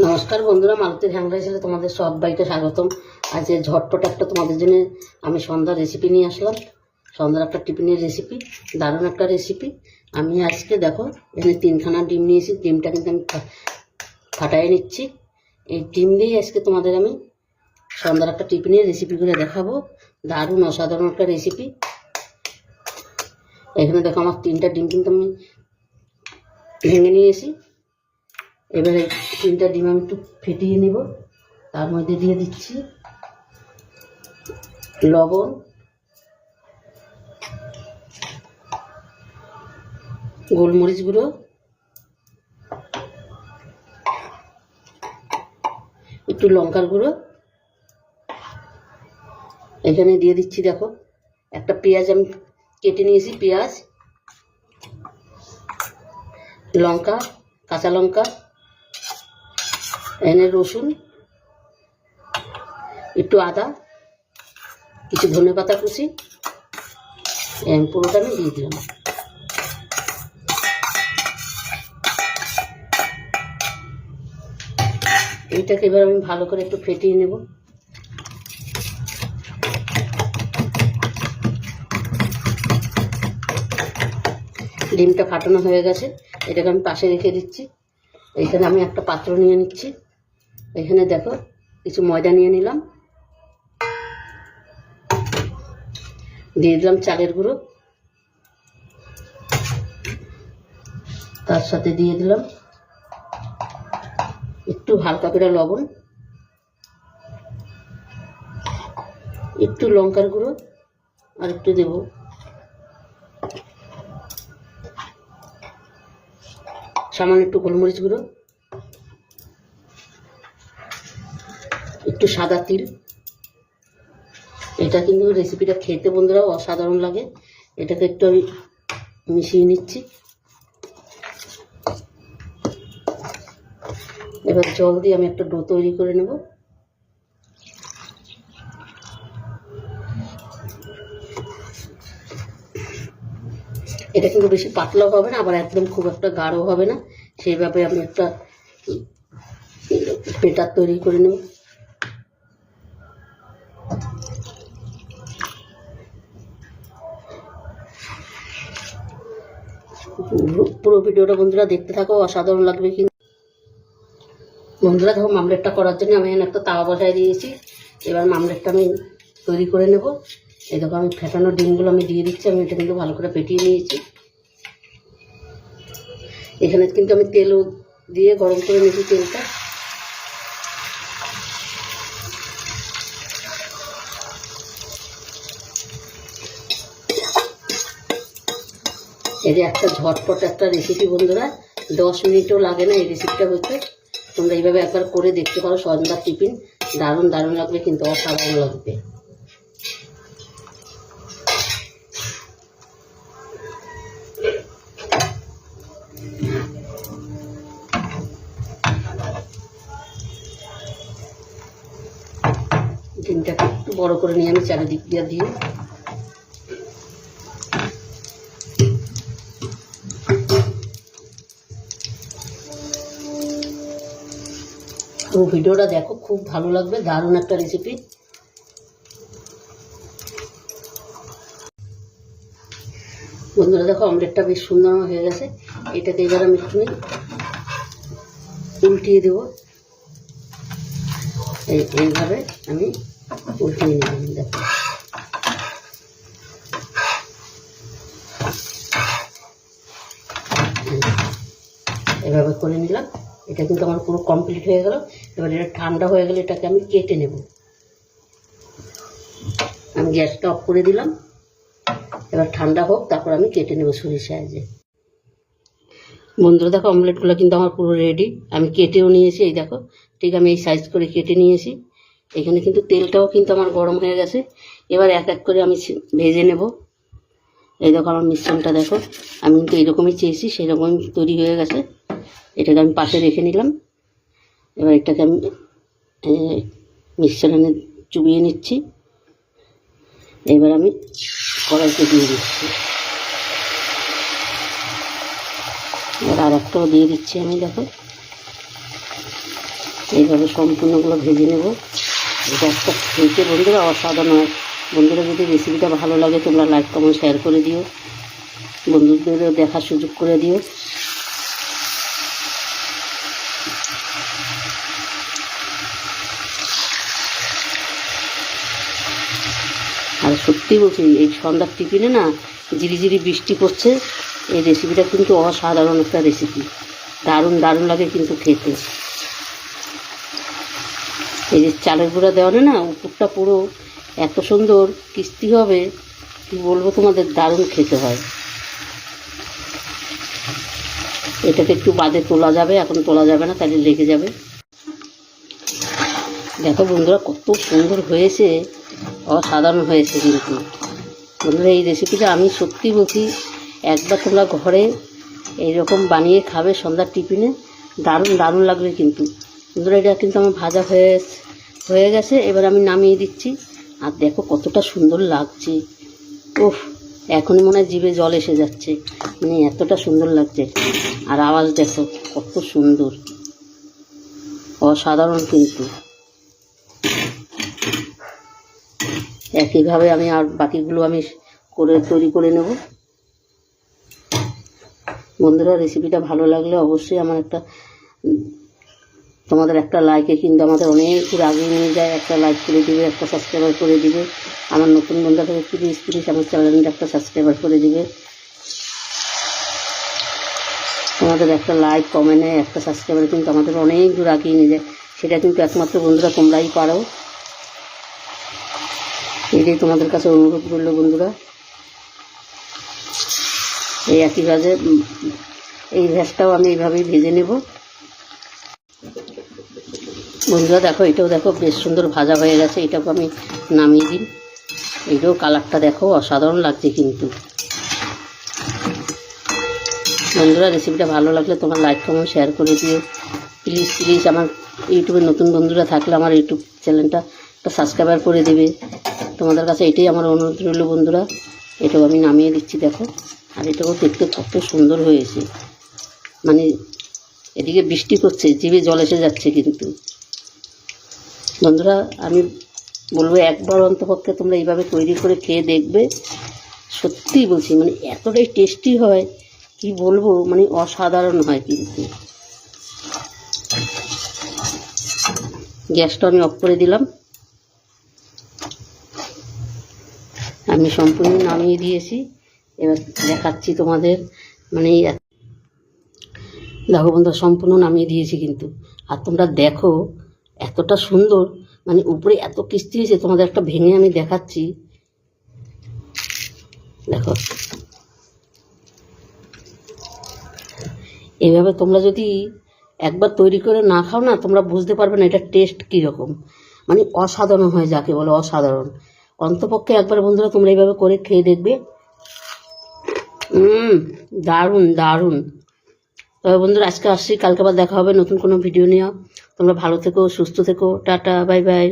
নমস্কার বন্ধুরা, মালতীর হ্যাংরা ছেলে তোমাদের সবাইকে স্বাগতম। আজ ঝটপট একটা তোমাদের জন্য আমি সন্ধ্যার রেসিপি নিয়ে আসলাম। সন্ধ্যার একটা টিফিনের রেসিপি, দারুণ একটা রেসিপি। আমি আজকে দেখো এখানে 3খানা ডিম নিয়েছি। ডিমটা কিন্তু আমি ফাটাই নিচ্ছি। এই ডিম দিয়েই আজকে তোমাদের আমি সন্ধ্যার একটা টিফিনের রেসিপি করে দেখাবো। দারুণ অসাধারণ একটা রেসিপি। এখানে দেখো আমার 3টা ডিম কিন্তু আমি ভেঙে নিয়েছি। এবারে 3টা ডিম আমি একটু ফেটিয়ে নেব। তার মধ্যে দিয়ে দিচ্ছি লবণ, গোলমরিচ গুঁড়ো, একটু লঙ্কার গুঁড়ো। এখানে দিয়ে দিচ্ছি দেখো একটা পেঁয়াজ আমি কেটে নিয়েছি। পেঁয়াজ, লঙ্কা, কাঁচা লঙ্কা, এখানে রসুন, একটু আদা, কিছু ধনেপাতা কুচি, পুরোটা আমি দিয়ে দিলাম। এইটাকে এবার আমি ভালো করে একটু ফেটিয়ে নেব। ডিমটা ফাটানো হয়ে গেছে, এটাকে আমি পাশে রেখে দিচ্ছি। এইখানে আমি একটা পাত্র নিয়ে নিচ্ছি। এখানে দেখো কিছু ময়দা নিয়ে নিলাম, দিয়ে দিলাম চালের গুঁড়ো, তার সাথে দিয়ে দিলাম একটু হালকা করে লবণ, একটু লঙ্কার গুঁড়ো, আর একটু দেব সামান্য একটু গোলমরিচ গুঁড়ো, একটু সাদা তিল। এটা কিন্তু রেসিপিটা খেতে বন্ধুরা অসাধারণ লাগে। এটাকে একটু আমি মিশিয়ে নিচ্ছি। এবার জল দিয়ে আমি একটা ডো তৈরি করে নেব। এটা কিন্তু বেশি পাতলাও হবে না, আবার একদম খুব একটা গাঢ় হবে না। সেইভাবে আমি একটা বেটার তৈরি করে নেব। পুরো ভিডিওটা বন্ধুরা দেখতে থাকো, অসাধারণ লাগবে। কিন্তু বন্ধুরা দেখো, মামলেটটা করার জন্য আমি এখানে একটা তাওয়া বসায় দিয়েছি। এবার মামলেটটা আমি তৈরি করে নেব। এই দেখো আমি ফেটানো ডিমগুলো আমি দিয়ে দিচ্ছি। আমি এটা কিন্তু ভালো করে ফেটিয়ে নিয়েছি। এখানে কিন্তু আমি তেলও দিয়ে গরম করে নিয়েছি। তেলটা এই যে একটা ঝটপট একটা রেসিপি বন্ধুরা, 10 মিনিটও লাগে না এই রেসিপিটা হচ্ছে। তোমরা এইভাবে একবার করে দেখতে পারো সন্ধ্যার টিফিন। দারুণ দারুণ লাগবে, কিন্তু অসাধারণ লাগবে। ডিমটাকে একটু বড় করে নিয়ে আমি চারিদিক দিয়ে ভিডিওটা দেখো, খুব ভালো লাগবে। দারুণ একটা রেসিপি। বন্ধুরা দেখো অমলেটটা বেশ সুন্দর হয়ে গেছে। এটাকে এবার আমি একটু উল্টিয়ে দেবো। এইভাবে আমি উল্টিয়ে নিলাম। দেখো এভাবে করে নিলাম। এটা কিন্তু আমার পুরো কমপ্লিট হয়ে গেল। এবার এটা ঠান্ডা হয়ে গেলে এটাকে আমি কেটে নেব। আমি গ্যাসটা অফ করে দিলাম। এবার ঠান্ডা হোক, তারপর আমি কেটে নেব ছুরির সাহায্যে। বন্ধুরা দেখো অমলেটগুলো কিন্তু আমার পুরো রেডি। আমি কেটেও নিয়েছি। এই দেখো ঠিক আমি এই সাইজ করে কেটে নিয়েছি। এখানে কিন্তু তেলটাও কিন্তু আমার গরম হয়ে গেছে। এবার এক এক করে আমি ভেজে নেব। এই দেখো আমার মিশ্রণটা দেখো, আমি কিন্তু এইরকমই চেয়েছি, সেরকমই তৈরি হয়ে গেছে। এটাকে আমি পাশে রেখে নিলাম। এবার এটাকে আমি মিক্সারে চুবিয়ে নিচ্ছি। এবার আমি কড়াইতে দিয়ে দিচ্ছি। এবার আর একটাও দিয়ে দিচ্ছি আমি। দেখো এইভাবে সম্পূর্ণগুলো ভেজে নেব। এটা একটা খেতে বন্ধুরা অসাধারণ হয়। বন্ধুরা যদি রেসিপিটা ভালো লাগে তোমরা লাইক কমেন্ট শেয়ার করে দিও, বন্ধুদেরও দেখার সুযোগ করে দিও। আর সত্যি বলছি এই সন্ধ্যার টিফিনে না ঝিরিঝিরি বৃষ্টি পড়ছে, এই রেসিপিটা কিন্তু অসাধারণ একটা রেসিপি, দারুণ দারুণ লাগে কিন্তু খেতে। এই যে চালের গুঁড়া দেওয়া না উপরটা পুরো এত সুন্দর কিস্তি হবে, কি বলবো তোমাদের, দারুণ খেতে হয়। এটাকে একটু বাদে তোলা যাবে, এখন তোলা যাবে না, তাহলে লেগে যাবে। দেখো বন্ধুরা কত সুন্দর হয়েছে, অসাধারণ হয়েছে কিন্তু। বন্ধুরা এই রেসিপিটা আমি সত্যি বলছি, একবার তোমরা ঘরে এইরকম বানিয়ে খাবে সন্ধ্যার টিফিনে, দারুণ দারুণ লাগবে কিন্তু। বন্ধুরা এটা কিন্তু আমার ভাজা হয়ে গেছে, এবার আমি নামিয়ে দিচ্ছি। আর দেখো কতটা সুন্দর লাগছে, ওফ এখনই মনে হয় জিভে জল এসে যাচ্ছে, মানে এতটা সুন্দর লাগছে। আর আওয়াজ দেখো কত সুন্দর, অসাধারণ কিন্তু। একইভাবে আমি আর বাকিগুলো আমি তৈরি করে নেব। বন্ধুরা রেসিপিটা ভালো লাগলে অবশ্যই তোমাদের একটা লাইকে কিন্তু আমাদের অনেক দূর আগিয়ে নিয়ে যায়। একটা লাইক করে দিবে, একটা সাবস্ক্রাইবার করে দিবে। আমার নতুন বন্ধুরা প্লিজ আমার চ্যানেলটা একটা সাবস্ক্রাইবার করে দিবে। তোমাদের একটা লাইক কমেন্টে একটা সাবস্ক্রাইবার কিন্তু আমাদের অনেক দূর আগিয়ে নিয়ে যায়, সেটা কিন্তু একমাত্র বন্ধুরা তোমরাই পারো। এটাই তোমাদের কাছে অনুরোধ করলো বন্ধুরা। এই একইভাবে এই ভেজটাও আমি এইভাবেই ভেজে নেব। বন্ধুরা দেখো এটাও দেখো বেশ সুন্দর ভাজা হয়ে গেছে, এটাকে আমি নামিয়ে দিই। এইটাও কালারটা দেখো অসাধারণ লাগছে কিন্তু। বন্ধুরা রেসিপিটা ভালো লাগলে তোমার লাইক কমেন্ট শেয়ার করে দিও প্লিজ। আমার ইউটিউবে নতুন বন্ধুরা থাকলে আমার ইউটিউব চ্যানেলটা একটা সাবস্ক্রাইবার করে দেবে। তোমাদের কাছে এটাই আমার অনুরোধ রইল বন্ধুরা। এটাও আমি নামিয়ে দিচ্ছি দেখো। আর এটাও দেখতে কত সুন্দর হয়েছে, মানে এদিকে বৃষ্টি করছে, জিভে জল এসে যাচ্ছে কিন্তু। বন্ধুরা আমি বলবো একবার অন্তপক্ষে তোমরা এইভাবে তৈরি করে খেয়ে দেখবে, সত্যিই বলছি মানে এতটাই টেস্টি হয় কি বলবো, মানে অসাধারণ হয় কিন্তু। গ্যাসটা আমি অফ করে দিলাম, আমি সম্পূর্ণ নামিয়ে দিয়েছি। এবার দেখাচ্ছি তোমাদের, মানে দেখো বন্ধুরা সম্পূর্ণ নামিয়ে দিয়েছি কিন্তু। আর তোমরা দেখো এতটা সুন্দর, মানে উপরে এত কিস্তি হয়েছে, তোমাদের একটা ভেঙে আমি দেখাচ্ছি দেখো। এইভাবে তোমরা যদি একবার তৈরি করে না খাও না, তোমরা বুঝতে পারবে না এটা টেস্ট কীরকম, মানে অসাধারণ হয় যাকে বলে অসাধারণ। অন্তপক্ষে একবার বন্ধুরা তোমরা এইভাবে করে খেয়ে দেখবে, দারুণ দারুণ। তবে বন্ধুরা আজকে আসছি, কালকে আবার দেখা হবে নতুন কোনো ভিডিও নিয়ে। তোমরা ভালো থেকো, সুস্থ থেকো, টাটা বাই বাই।